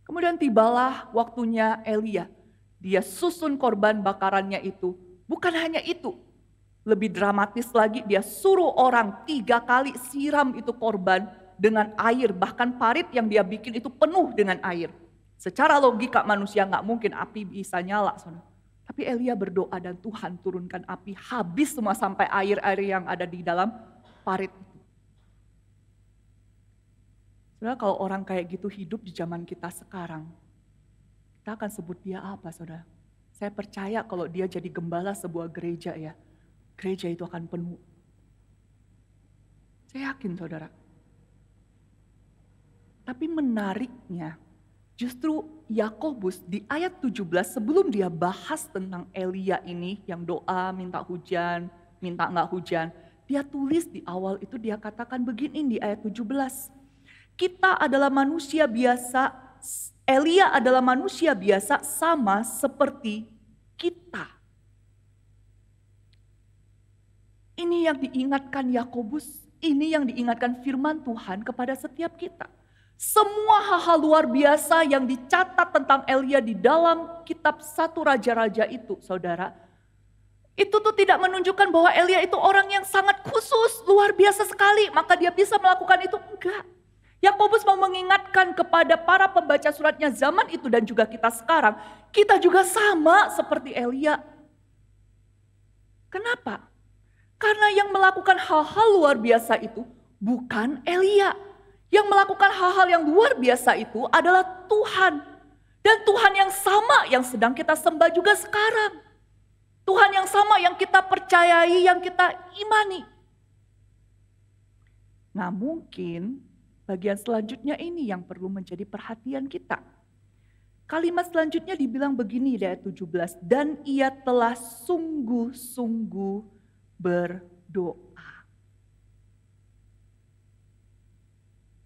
Kemudian tibalah waktunya Elia. Dia susun korban bakarannya itu. Bukan hanya itu. Lebih dramatis lagi, dia suruh orang 3 kali siram itu korban dengan air. Bahkan parit yang dia bikin itu penuh dengan air. Secara logika manusia gak mungkin api bisa nyala. Saudara. Tapi Elia berdoa dan Tuhan turunkan api. Habis semua sampai air-air yang ada di dalam parit itu. Saudara, kalau orang kayak gitu hidup di zaman kita sekarang, kita akan sebut dia apa saudara? Saya percaya kalau dia jadi gembala sebuah gereja ya, gereja itu akan penuh. Saya yakin saudara. Tapi menariknya, justru Yakobus di ayat 17 sebelum dia bahas tentang Elia ini yang doa minta hujan, minta enggak hujan. Dia tulis di awal itu dia katakan begini di ayat 17. Kita adalah manusia biasa, Elia adalah manusia biasa sama seperti kita. Ini yang diingatkan Yakobus, ini yang diingatkan firman Tuhan kepada setiap kita. Semua hal-hal luar biasa yang dicatat tentang Elia di dalam kitab 1 Raja-Raja itu, saudara, itu tuh tidak menunjukkan bahwa Elia itu orang yang sangat khusus, luar biasa sekali, maka dia bisa melakukan itu. Enggak. Yakobus mau mengingatkan kepada para pembaca suratnya zaman itu dan juga kita sekarang, kita juga sama seperti Elia. Kenapa? Karena yang melakukan hal-hal luar biasa itu bukan Elia. Yang melakukan hal-hal yang luar biasa itu adalah Tuhan. Dan Tuhan yang sama yang sedang kita sembah juga sekarang. Tuhan yang sama yang kita percayai, yang kita imani. Nah mungkin bagian selanjutnya ini yang perlu menjadi perhatian kita. Kalimat selanjutnya dibilang begini di ayat 17. Dan ia telah sungguh-sungguh berdoa.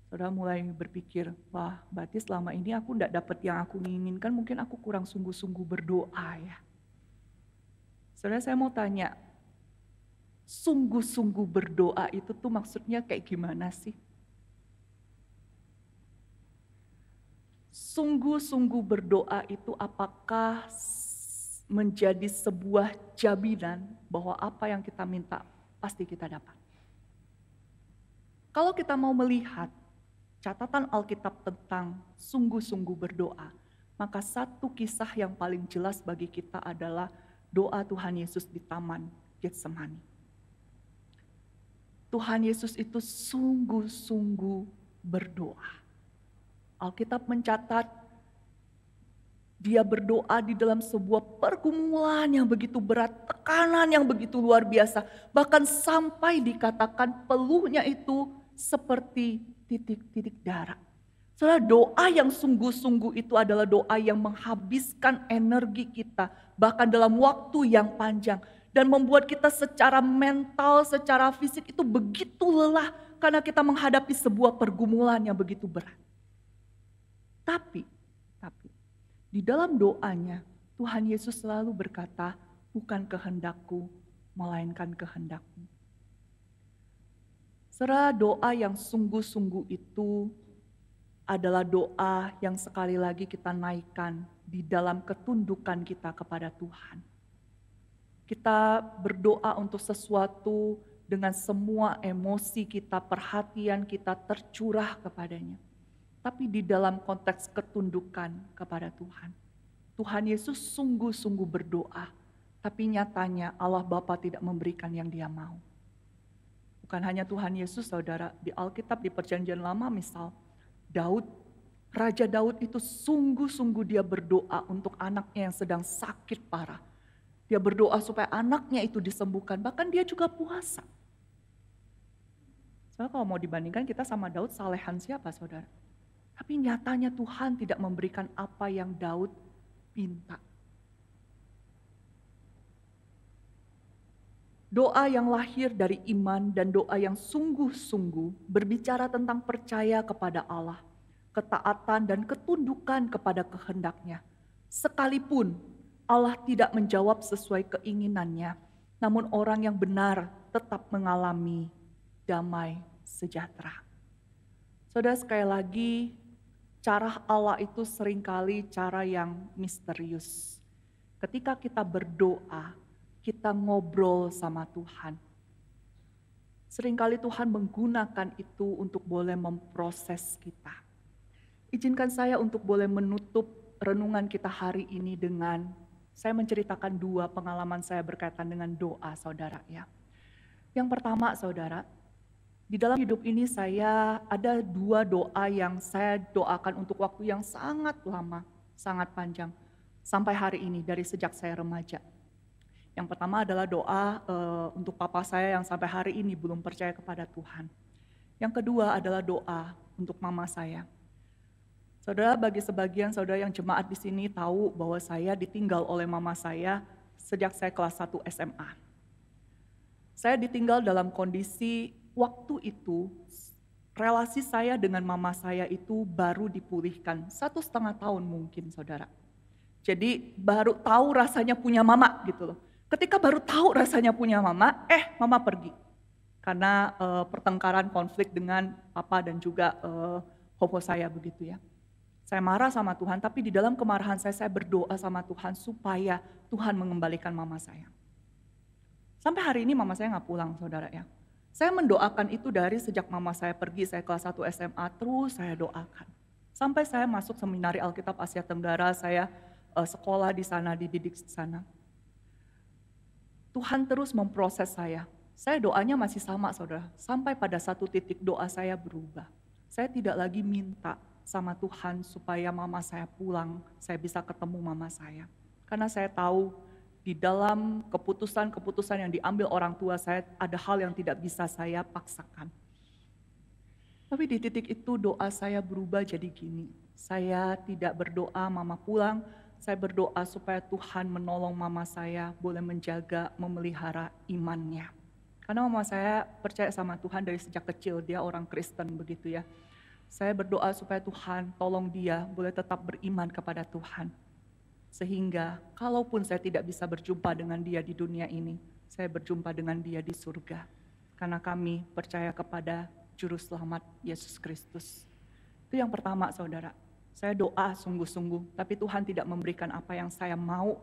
Saudara mulai berpikir, wah berarti selama ini aku tidak dapat yang aku inginkan, mungkin aku kurang sungguh-sungguh berdoa ya. Saudara, saya mau tanya, sungguh-sungguh berdoa itu tuh maksudnya kayak gimana sih? Sungguh-sungguh berdoa itu apakah menjadi sebuah jaminan bahwa apa yang kita minta pasti kita dapat? Kalau kita mau melihat catatan Alkitab tentang sungguh-sungguh berdoa, maka satu kisah yang paling jelas bagi kita adalah doa Tuhan Yesus di Taman Getsemani. Tuhan Yesus itu sungguh-sungguh berdoa. Alkitab mencatat dia berdoa di dalam sebuah pergumulan yang begitu berat, tekanan yang begitu luar biasa. Bahkan sampai dikatakan peluhnya itu seperti titik-titik darah. Saudara, doa yang sungguh-sungguh itu adalah doa yang menghabiskan energi kita. Bahkan dalam waktu yang panjang. Dan membuat kita secara mental, secara fisik itu begitu lelah. Karena kita menghadapi sebuah pergumulan yang begitu berat. Tapi di dalam doanya Tuhan Yesus selalu berkata, bukan kehendakku, melainkan kehendakmu. Saudara, doa yang sungguh-sungguh itu adalah doa yang sekali lagi kita naikkan di dalam ketundukan kita kepada Tuhan. Kita berdoa untuk sesuatu dengan semua emosi kita, perhatian kita tercurah kepadanya. Tapi di dalam konteks ketundukan kepada Tuhan. Tuhan Yesus sungguh-sungguh berdoa, tapi nyatanya Allah Bapa tidak memberikan yang Dia mau. Bukan hanya Tuhan Yesus, saudara, di Alkitab di Perjanjian Lama misal, Raja Daud itu sungguh-sungguh dia berdoa untuk anaknya yang sedang sakit parah. Dia berdoa supaya anaknya itu disembuhkan, bahkan dia juga puasa. Soalnya kalau mau dibandingkan kita sama Daud, salehan siapa saudara? Tapi nyatanya Tuhan tidak memberikan apa yang Daud minta. Doa yang lahir dari iman dan doa yang sungguh-sungguh berbicara tentang percaya kepada Allah, ketaatan dan ketundukan kepada kehendak-Nya. Sekalipun Allah tidak menjawab sesuai keinginannya, namun orang yang benar tetap mengalami damai sejahtera. Saudara, sekali lagi, cara Allah itu seringkali cara yang misterius. Ketika kita berdoa, kita ngobrol sama Tuhan. Seringkali Tuhan menggunakan itu untuk boleh memproses kita. Izinkan saya untuk boleh menutup renungan kita hari ini dengan saya menceritakan 2 pengalaman saya berkaitan dengan doa saudara ya. Yang pertama saudara, di dalam hidup ini saya ada 2 doa yang saya doakan untuk waktu yang sangat lama, sangat panjang. Sampai hari ini dari sejak saya remaja. Yang pertama adalah doa untuk papa saya yang sampai hari ini belum percaya kepada Tuhan. Yang kedua adalah doa untuk mama saya. Saudara, bagi sebagian saudara yang jemaat di sini tahu bahwa saya ditinggal oleh mama saya sejak saya kelas 1 SMA. Saya ditinggal dalam kondisi waktu itu relasi saya dengan mama saya itu baru dipulihkan 1,5 tahun mungkin saudara. Jadi baru tahu rasanya punya mama gitu loh. Ketika baru tahu rasanya punya mama, mama pergi. Karena pertengkaran konflik dengan papa dan juga hopo saya begitu ya. Saya marah sama Tuhan, tapi di dalam kemarahan saya berdoa sama Tuhan supaya Tuhan mengembalikan mama saya. Sampai hari ini mama saya gak pulang saudara ya. Saya mendoakan itu dari sejak mama saya pergi, saya kelas 1 SMA, terus saya doakan. Sampai saya masuk seminari Alkitab Asia Tenggara, saya sekolah di sana, dididik di sana. Tuhan terus memproses saya. Saya doanya masih sama saudara. Sampai pada satu titik doa saya berubah. Saya tidak lagi minta sama Tuhan supaya mama saya pulang. Saya bisa ketemu mama saya. Karena saya tahu di dalam keputusan-keputusan yang diambil orang tua saya ada hal yang tidak bisa saya paksakan. Tapi di titik itu doa saya berubah jadi gini. Saya tidak berdoa mama pulang. Saya berdoa supaya Tuhan menolong mama saya boleh menjaga, memelihara imannya. Karena mama saya percaya sama Tuhan dari sejak kecil, dia orang Kristen begitu ya. Saya berdoa supaya Tuhan tolong dia boleh tetap beriman kepada Tuhan. Sehingga kalaupun saya tidak bisa berjumpa dengan dia di dunia ini, saya berjumpa dengan dia di surga. Karena kami percaya kepada Juru Selamat Yesus Kristus. Itu yang pertama saudara. Saya doa sungguh-sungguh, tapi Tuhan tidak memberikan apa yang saya mau,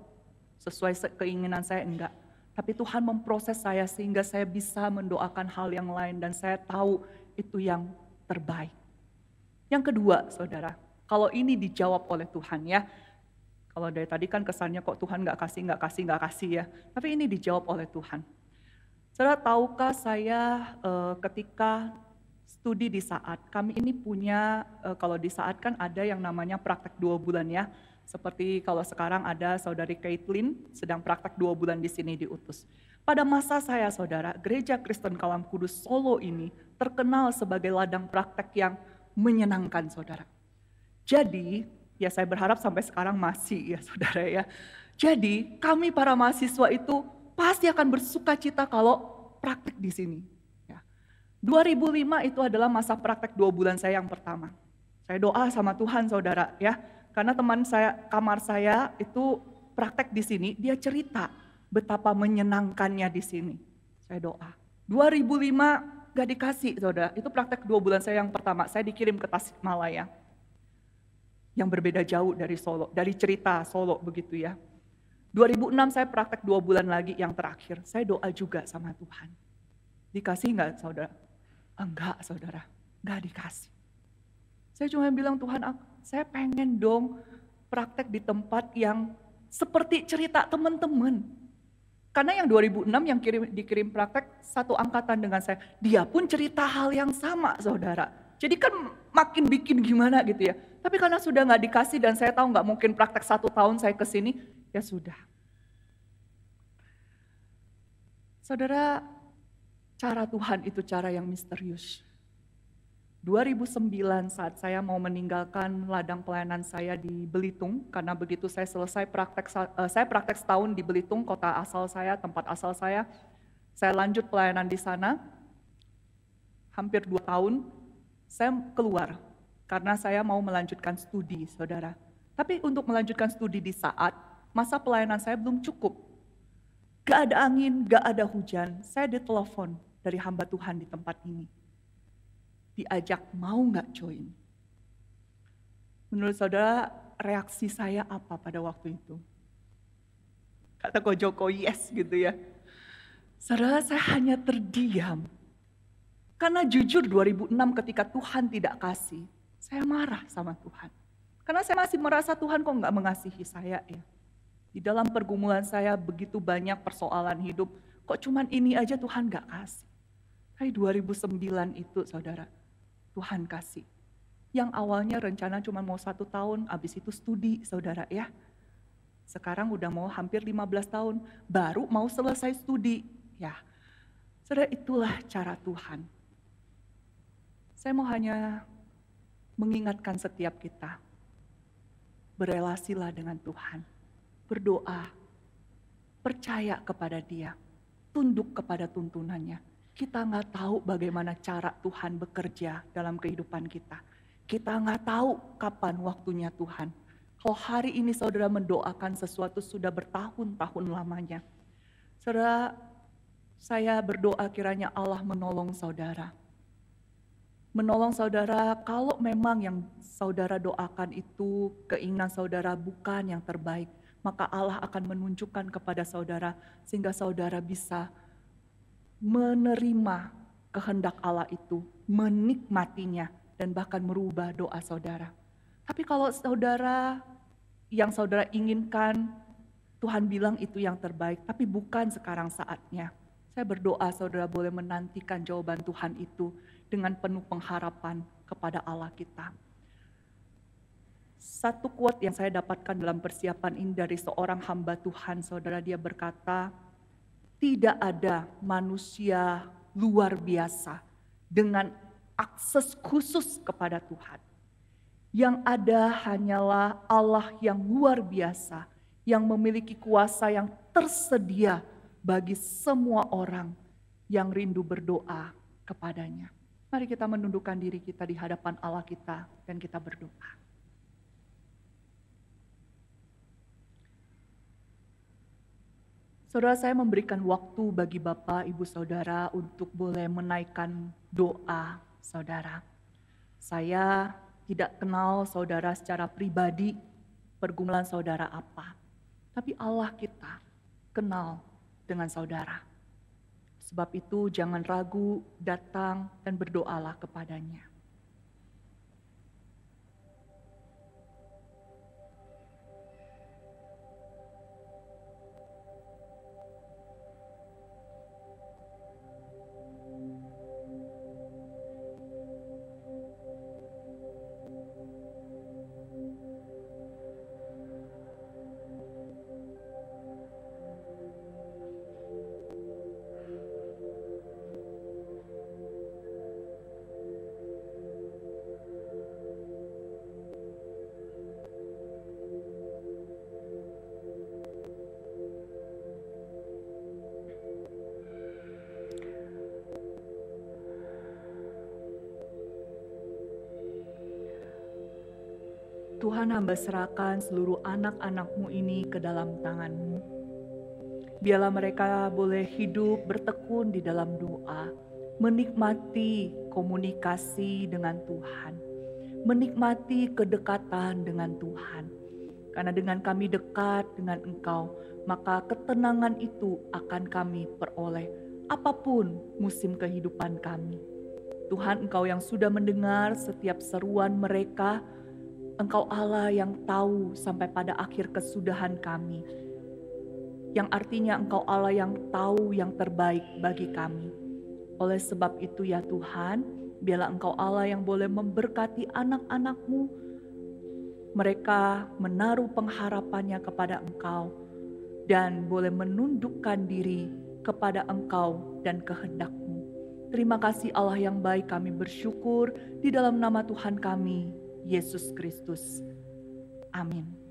sesuai keinginan saya enggak. Tapi Tuhan memproses saya sehingga saya bisa mendoakan hal yang lain dan saya tahu itu yang terbaik. Yang kedua saudara, kalau ini dijawab oleh Tuhan ya, kalau dari tadi kan kesannya kok Tuhan gak kasih ya, tapi ini dijawab oleh Tuhan. Saudara, tahukah saya ketika studi di Saat, kami ini punya, kalau di Saat kan ada yang namanya praktek 2 bulan ya. Seperti kalau sekarang ada saudari Caitlin sedang praktek 2 bulan di sini diutus. Pada masa saya saudara, Gereja Kristen Kalam Kudus Solo ini terkenal sebagai ladang praktek yang menyenangkan saudara. Jadi, ya saya berharap sampai sekarang masih ya saudara ya. Jadi kami para mahasiswa itu pasti akan bersuka cita kalau praktek di sini. 2005 itu adalah masa praktek 2 bulan saya yang pertama. Saya doa sama Tuhan saudara ya. Karena teman saya, kamar saya itu praktek di sini, dia cerita betapa menyenangkannya di sini. Saya doa. 2005 gak dikasih saudara. Itu praktek 2 bulan saya yang pertama, saya dikirim ke Tasikmalaya. Yang berbeda jauh dari Solo, dari cerita Solo begitu ya. 2006 saya praktek 2 bulan lagi yang terakhir. Saya doa juga sama Tuhan. Dikasih nggak saudara? Enggak saudara, nggak dikasih. Saya cuma bilang Tuhan, saya pengen dong praktek di tempat yang seperti cerita teman-teman. Karena yang 2006 yang dikirim praktek satu angkatan dengan saya. Dia pun cerita hal yang sama saudara. Jadi kan makin bikin gimana gitu ya. Tapi karena sudah nggak dikasih dan saya tahu nggak mungkin praktek 1 tahun saya kesini, ya sudah. Saudara, cara Tuhan itu cara yang misterius. 2009 saat saya mau meninggalkan ladang pelayanan saya di Belitung, karena begitu saya selesai praktek setahun di Belitung, kota asal saya, tempat asal saya lanjut pelayanan di sana, hampir 2 tahun, saya keluar, karena saya mau melanjutkan studi, saudara. Tapi untuk melanjutkan studi di saat, masa pelayanan saya belum cukup. Gak ada angin, gak ada hujan, saya ditelepon dari hamba Tuhan di tempat ini. Diajak mau gak join? Menurut saudara, reaksi saya apa pada waktu itu? Kata Ko Joko, yes gitu ya. Saudara, saya hanya terdiam. Karena jujur 2006 ketika Tuhan tidak kasih, saya marah sama Tuhan. Karena saya masih merasa Tuhan kok gak mengasihi saya ya. Di dalam pergumulan saya begitu banyak persoalan hidup, kok cuman ini aja Tuhan gak kasih. Tapi 2009 itu saudara, Tuhan kasih. Yang awalnya rencana cuma mau 1 tahun, habis itu studi saudara ya. Sekarang udah mau hampir 15 tahun, baru mau selesai studi. Ya, saudara itulah cara Tuhan. Saya mau hanya mengingatkan setiap kita, berelasilah dengan Tuhan, berdoa, percaya kepada Dia, tunduk kepada tuntunannya. Kita nggak tahu bagaimana cara Tuhan bekerja dalam kehidupan kita. Kita nggak tahu kapan waktunya Tuhan. Kalau hari ini saudara mendoakan sesuatu sudah bertahun-tahun lamanya. Saudara, saya berdoa kiranya Allah menolong saudara. Menolong saudara kalau memang yang saudara doakan itu keinginan saudara bukan yang terbaik. Maka Allah akan menunjukkan kepada saudara sehingga saudara bisa menerima kehendak Allah itu, menikmatinya, dan bahkan merubah doa saudara. Tapi kalau saudara, yang saudara inginkan, Tuhan bilang itu yang terbaik, tapi bukan sekarang saatnya. Saya berdoa saudara boleh menantikan jawaban Tuhan itu dengan penuh pengharapan kepada Allah kita. Satu quote yang saya dapatkan dalam persiapan ini dari seorang hamba Tuhan, saudara, dia berkata, tidak ada manusia luar biasa dengan akses khusus kepada Tuhan. Yang ada hanyalah Allah yang luar biasa, yang memiliki kuasa yang tersedia bagi semua orang yang rindu berdoa kepadanya. Mari kita menundukkan diri kita di hadapan Allah kita dan kita berdoa. Saudara, saya memberikan waktu bagi Bapak, Ibu, Saudara untuk boleh menaikkan doa saudara. Saya tidak kenal saudara secara pribadi, pergumulan saudara apa. Tapi Allah kita kenal dengan saudara. Sebab itu jangan ragu, datang dan berdoalah kepadanya. Tuhan, hamba serahkan seluruh anak-anak-Mu ini ke dalam tangan-Mu. Biarlah mereka boleh hidup bertekun di dalam doa. menikmati komunikasi dengan Tuhan, menikmati kedekatan dengan Tuhan. Karena dengan kami dekat dengan Engkau, maka ketenangan itu akan kami peroleh apapun musim kehidupan kami. Tuhan, Engkau yang sudah mendengar setiap seruan mereka, Engkau Allah yang tahu sampai pada akhir kesudahan kami. Yang artinya Engkau Allah yang tahu yang terbaik bagi kami. Oleh sebab itu ya Tuhan, biarlah Engkau Allah yang boleh memberkati anak-anak-Mu. Mereka menaruh pengharapannya kepada Engkau dan boleh menundukkan diri kepada Engkau dan kehendak-Mu. Terima kasih Allah yang baik, kami bersyukur di dalam nama Tuhan kami, Yesus Kristus. Amin.